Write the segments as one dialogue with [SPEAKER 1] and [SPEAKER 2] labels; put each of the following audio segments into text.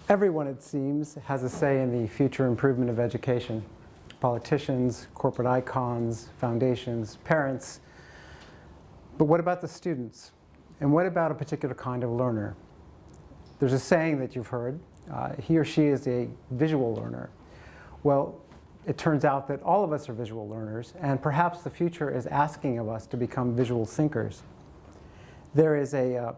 [SPEAKER 1] Everyone, it seems, has a say in the future improvement of education. Politicians, corporate icons, foundations, parents. But what about the students? And what about a particular kind of learner? There's a saying that you've heard, he or she is a visual learner. Well, it turns out that all of us are visual learners, and perhaps the future is asking of us to become visual thinkers. There is a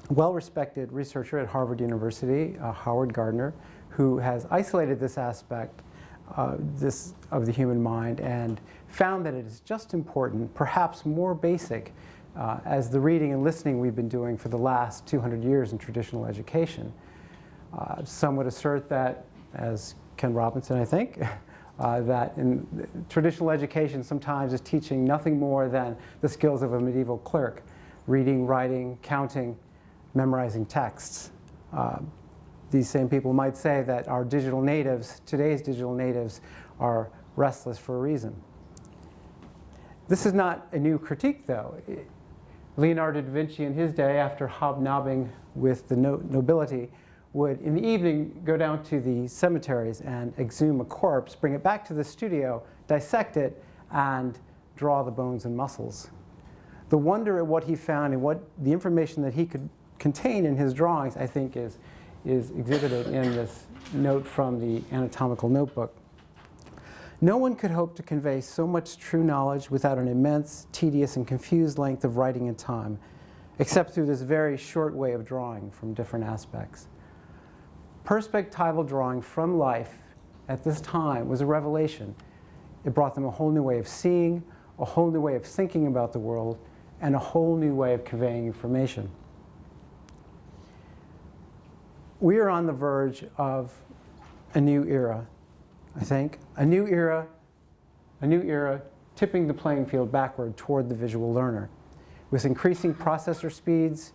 [SPEAKER 1] well-respected researcher at Harvard University, Howard Gardner, who has isolated this aspect of the human mind and found that it is just important, perhaps more basic, as the reading and listening we've been doing for the last 200 years in traditional education. Some would assert that, as Ken Robinson, I think, that in traditional education sometimes is teaching nothing more than the skills of a medieval clerk, reading, writing, counting, memorizing texts. These same people might say that our digital natives, today's digital natives, are restless for a reason. This is not a new critique, though. Leonardo da Vinci in his day, after hobnobbing with the nobility, would in the evening go down to the cemeteries and exhume a corpse, bring it back to the studio, dissect it, and draw the bones and muscles. The wonder at what he found and what the information that he could contain in his drawings, I think, is exhibited in this note from the anatomical notebook. No one could hope to convey so much true knowledge without an immense, tedious, and confused length of writing and time, except through this very short way of drawing from different aspects. Perspectival drawing from life at this time was a revelation. It brought them a whole new way of seeing, a whole new way of thinking about the world, and a whole new way of conveying information. We are on the verge of a new era, I think. A new era tipping the playing field backward toward the visual learner. With increasing processor speeds,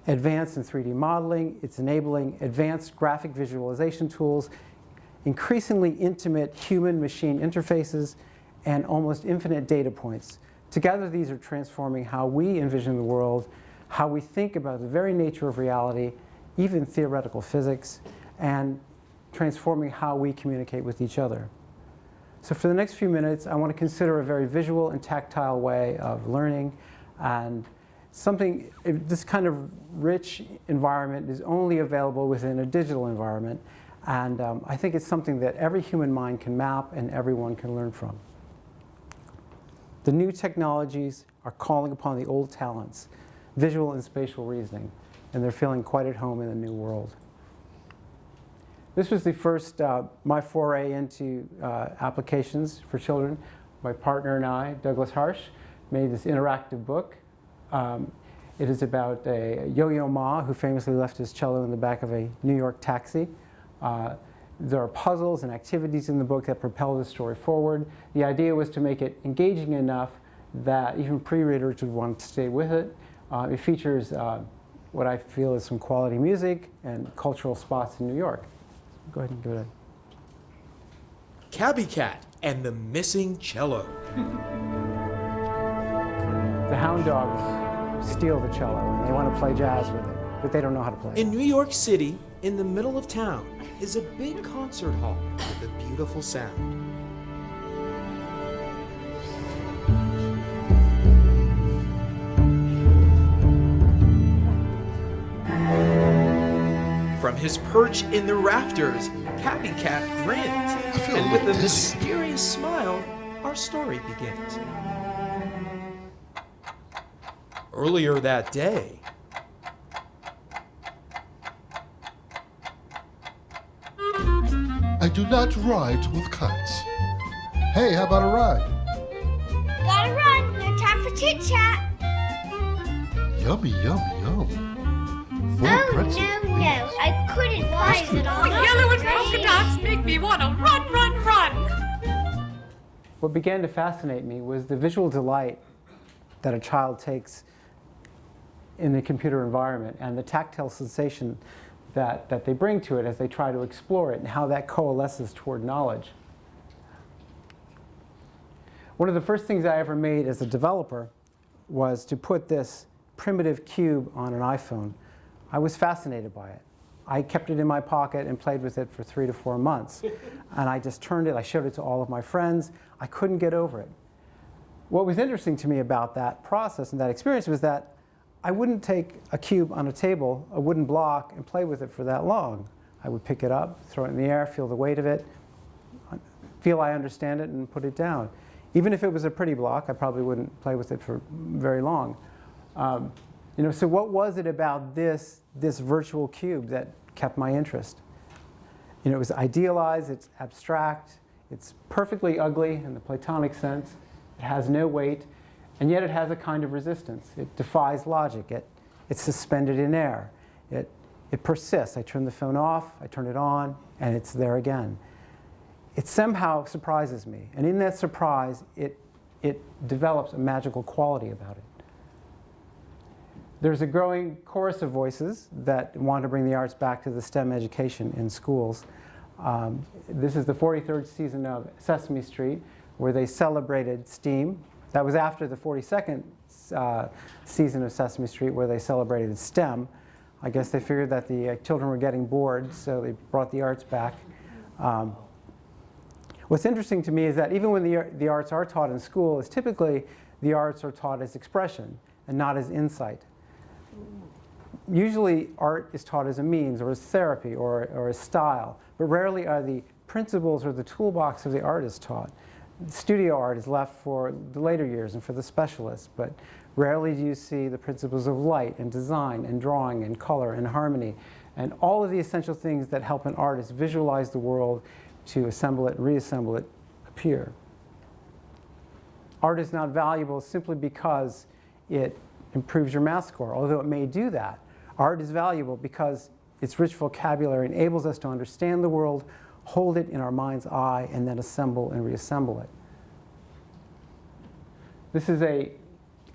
[SPEAKER 1] advance in 3D modeling, it's enabling advanced graphic visualization tools, increasingly intimate human-machine interfaces, and almost infinite data points. Together, these are transforming how we envision the world, how we think about the very nature of reality, even theoretical physics, and transforming how we communicate with each other. So for the next few minutes, I want to consider a very visual and tactile way of learning, and this kind of rich environment is only available within a digital environment, and I think it's something that every human mind can map and everyone can learn from. The new technologies are calling upon the old talents, visual and spatial reasoning, and they're feeling quite at home in the new world. This was the first, my foray into applications for children. My partner and I, Douglas Harsch, made this interactive book. It is about a Yo-Yo Ma who famously left his cello in the back of a New York taxi. There are puzzles and activities in the book that propel the story forward. The idea was to make it engaging enough that even pre-readers would want to stay with it. It features what I feel is some quality music and cultural spots in New York. Go ahead and give it a...
[SPEAKER 2] Cabby Cat and the Missing Cello.
[SPEAKER 1] The hound dogs steal the cello and they want to play jazz with it, but they don't know how to play it.
[SPEAKER 2] In New York City, in the middle of town, is a big concert hall with a beautiful sound. From his perch in the rafters, Cabby Cat grins, and with a mysterious smile, our story begins. Earlier that day,
[SPEAKER 3] I do not ride with cats. Hey, how about a ride?
[SPEAKER 4] Gotta run, no time for chit-chat.
[SPEAKER 3] Yummy, yum, yum. Full
[SPEAKER 4] Oh,
[SPEAKER 3] pretzel.
[SPEAKER 4] no, I couldn't find it all.
[SPEAKER 5] Yellow and polka dots make me want to run, run, run.
[SPEAKER 1] What began to fascinate me was the visual delight that a child takes in the computer environment and the tactile sensation that they bring to it as they try to explore it and how that coalesces toward knowledge. One of the first things I ever made as a developer was to put this primitive cube on an iPhone. I was fascinated by it. I kept it in my pocket and played with it for 3 to 4 months. And I just turned it, I showed it to all of my friends. I couldn't get over it. What was interesting to me about that process and that experience was that I wouldn't take a cube on a table, a wooden block, and play with it for that long. I would pick it up, throw it in the air, feel the weight of it, feel I understand it, and put it down. Even if it was a pretty block, I probably wouldn't play with it for very long. So what was it about this virtual cube that kept my interest? It was idealized, it's abstract, it's perfectly ugly in the Platonic sense, it has no weight, and yet it has a kind of resistance. It defies logic, it's suspended in air, it persists. I turn the phone off, I turn it on, and it's there again. It somehow surprises me, and in that surprise, it develops a magical quality about it. There's a growing chorus of voices that want to bring the arts back to the STEM education in schools. This is the 43rd season of Sesame Street, where they celebrated STEAM. That was after the 42nd season of Sesame Street, where they celebrated STEM. I guess they figured that the children were getting bored, so they brought the arts back. What's interesting to me is that even when the arts are taught in school, it's typically the arts are taught as expression and not as insight. Usually art is taught as a means or as therapy or as style, but rarely are the principles or the toolbox of the artist taught. Studio art is left for the later years and for the specialists, but rarely do you see the principles of light and design and drawing and color and harmony and all of the essential things that help an artist visualize the world, to assemble it, reassemble it, appear. Art is not valuable simply because it improves your math score, although it may do that. Art is valuable because its rich vocabulary enables us to understand the world, hold it in our mind's eye, and then assemble and reassemble it. This is a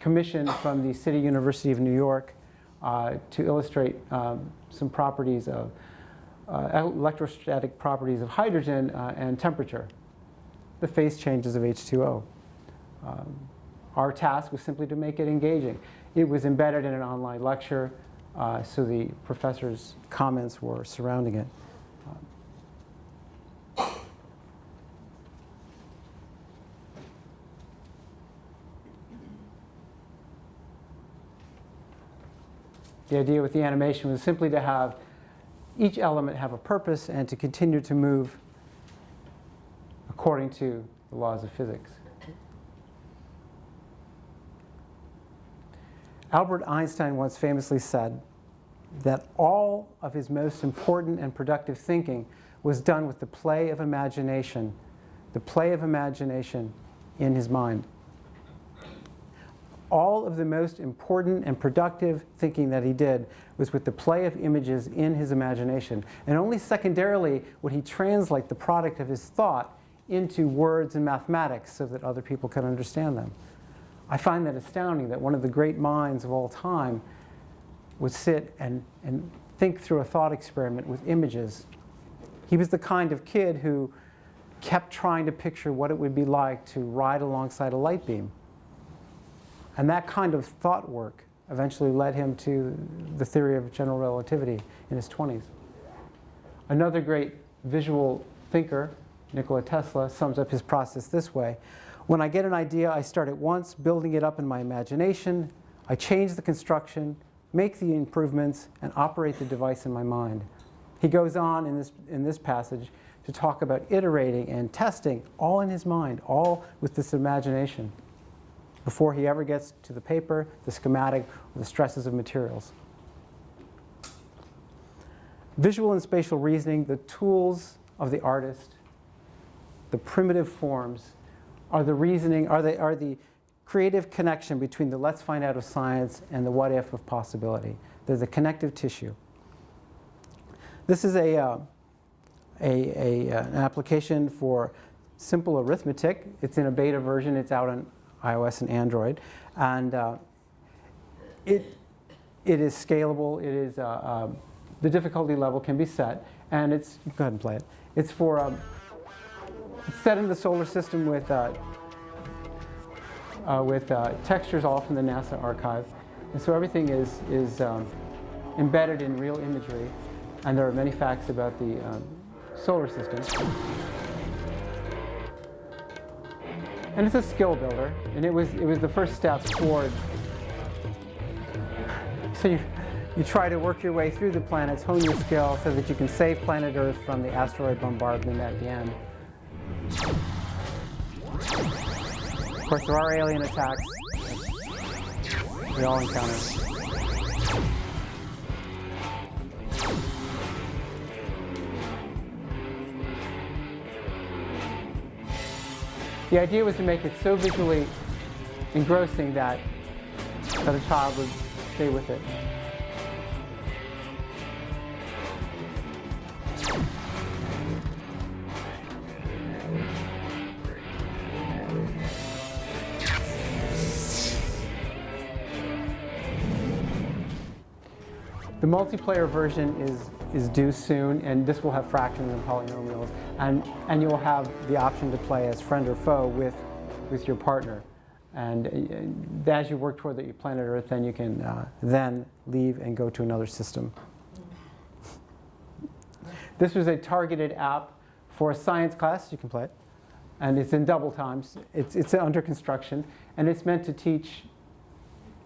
[SPEAKER 1] commission from the City University of New York to illustrate some properties of electrostatic properties of hydrogen and temperature, the phase changes of H2O. Our task was simply to make it engaging. It was embedded in an online lecture, so the professor's comments were surrounding it. The idea with the animation was simply to have each element have a purpose and to continue to move according to the laws of physics. Albert Einstein once famously said that all of his most important and productive thinking was done with the play of imagination in his mind. All of the most important and productive thinking that he did was with the play of images in his imagination. And only secondarily would he translate the product of his thought into words and mathematics so that other people could understand them. I find that astounding that one of the great minds of all time would sit and think through a thought experiment with images. He was the kind of kid who kept trying to picture what it would be like to ride alongside a light beam. And that kind of thought work eventually led him to the theory of general relativity in his 20s. Another great visual thinker, Nikola Tesla, sums up his process this way. When I get an idea, I start at once building it up in my imagination. I change the construction, make the improvements, and operate the device in my mind. He goes on in this passage to talk about iterating and testing, all in his mind, all with this imagination, before he ever gets to the paper, the schematic, or the stresses of materials. Visual and spatial reasoning, the tools of the artist, the primitive forms, are the creative connection between the let's find out of science and the what if of possibility. They're the connective tissue. This is an application for simple arithmetic. It's in a beta version. It's out on iOS and Android. And it it is scalable. It is the difficulty level can be set, and it's go ahead and play it. It's for it's set in the solar system with textures all from the NASA archive, and so everything is embedded in real imagery, and there are many facts about the solar system. And it's a skill builder, and it was the first step toward. So you try to work your way through the planets, hone your skill so that you can save planet Earth from the asteroid bombardment at the end. Of course, there are alien attacks. We all encounter. The idea was to make it so visually engrossing that a child would stay with it. The multiplayer version is due soon, and this will have fractions and polynomials, and you will have the option to play as friend or foe with your partner. And as you work toward the planet Earth, then you can then leave and go to another system. This was a targeted app for a science class. You can play it, and it's in double times. It's under construction, and it's meant to teach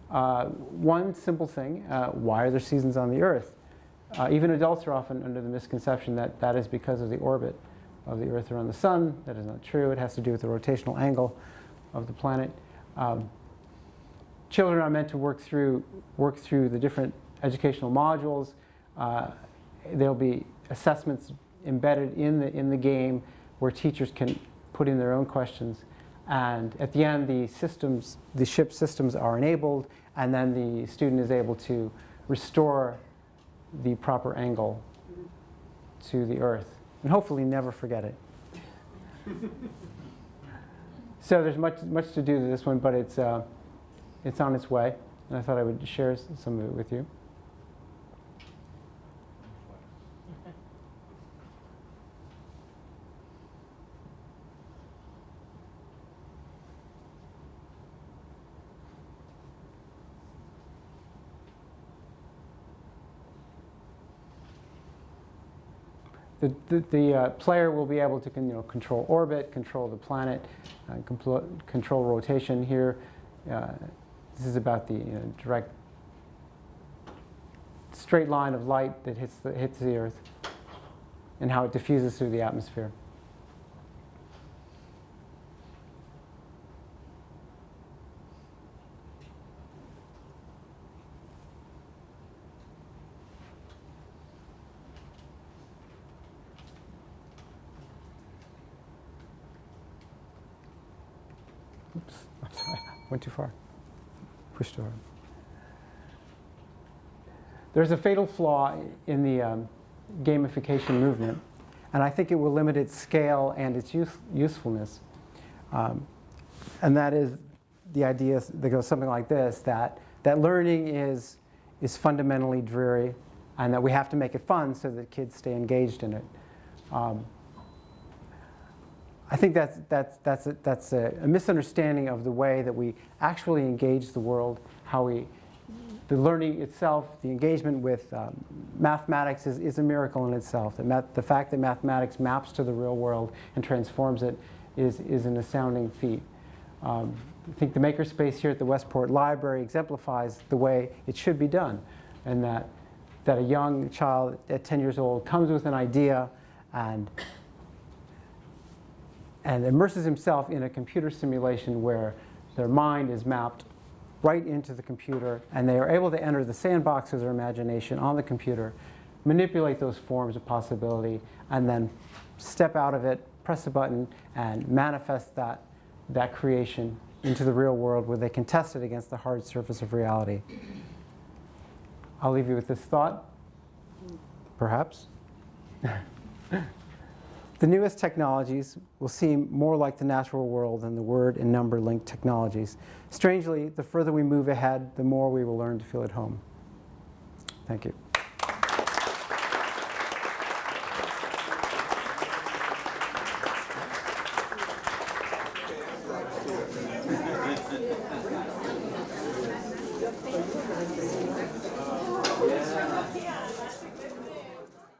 [SPEAKER 1] one simple thing: why are there seasons on the Earth? Even adults are often under the misconception that that is because of the orbit of the Earth around the Sun. That is not true. It has to do with the rotational angle of the planet. Children are meant to work through the different educational modules. There'll be assessments embedded in the game where teachers can put in their own questions. And at the end, the ship systems are enabled, and then the student is able to restore the proper angle to the Earth, and hopefully never forget it. So there's much to do to this one, but it's on its way, and I thought I would share some of it with you. The player will be able to control orbit, control the planet, control rotation here. This is about the direct straight line of light that hits the Earth and how it diffuses through the atmosphere. Oops, I'm sorry, went too far. Pushed over. There's a fatal flaw in the gamification movement, and I think it will limit its scale and its usefulness. And that is the idea that goes something like this, that learning is fundamentally dreary, and that we have to make it fun so that kids stay engaged in it. I think that's a misunderstanding of the way that we actually engage the world, the learning itself, the engagement with mathematics is a miracle in itself. The fact that mathematics maps to the real world and transforms it is an astounding feat. I think the makerspace here at the Westport Library exemplifies the way it should be done, and that a young child at 10 years old comes with an idea and immerses himself in a computer simulation where their mind is mapped right into the computer, and they are able to enter the sandbox of their imagination on the computer, manipulate those forms of possibility, and then step out of it, press a button, and manifest that creation into the real world where they can test it against the hard surface of reality. I'll leave you with this thought, perhaps. The newest technologies will seem more like the natural world than the word and number linked technologies. Strangely, the further we move ahead, the more we will learn to feel at home. Thank you.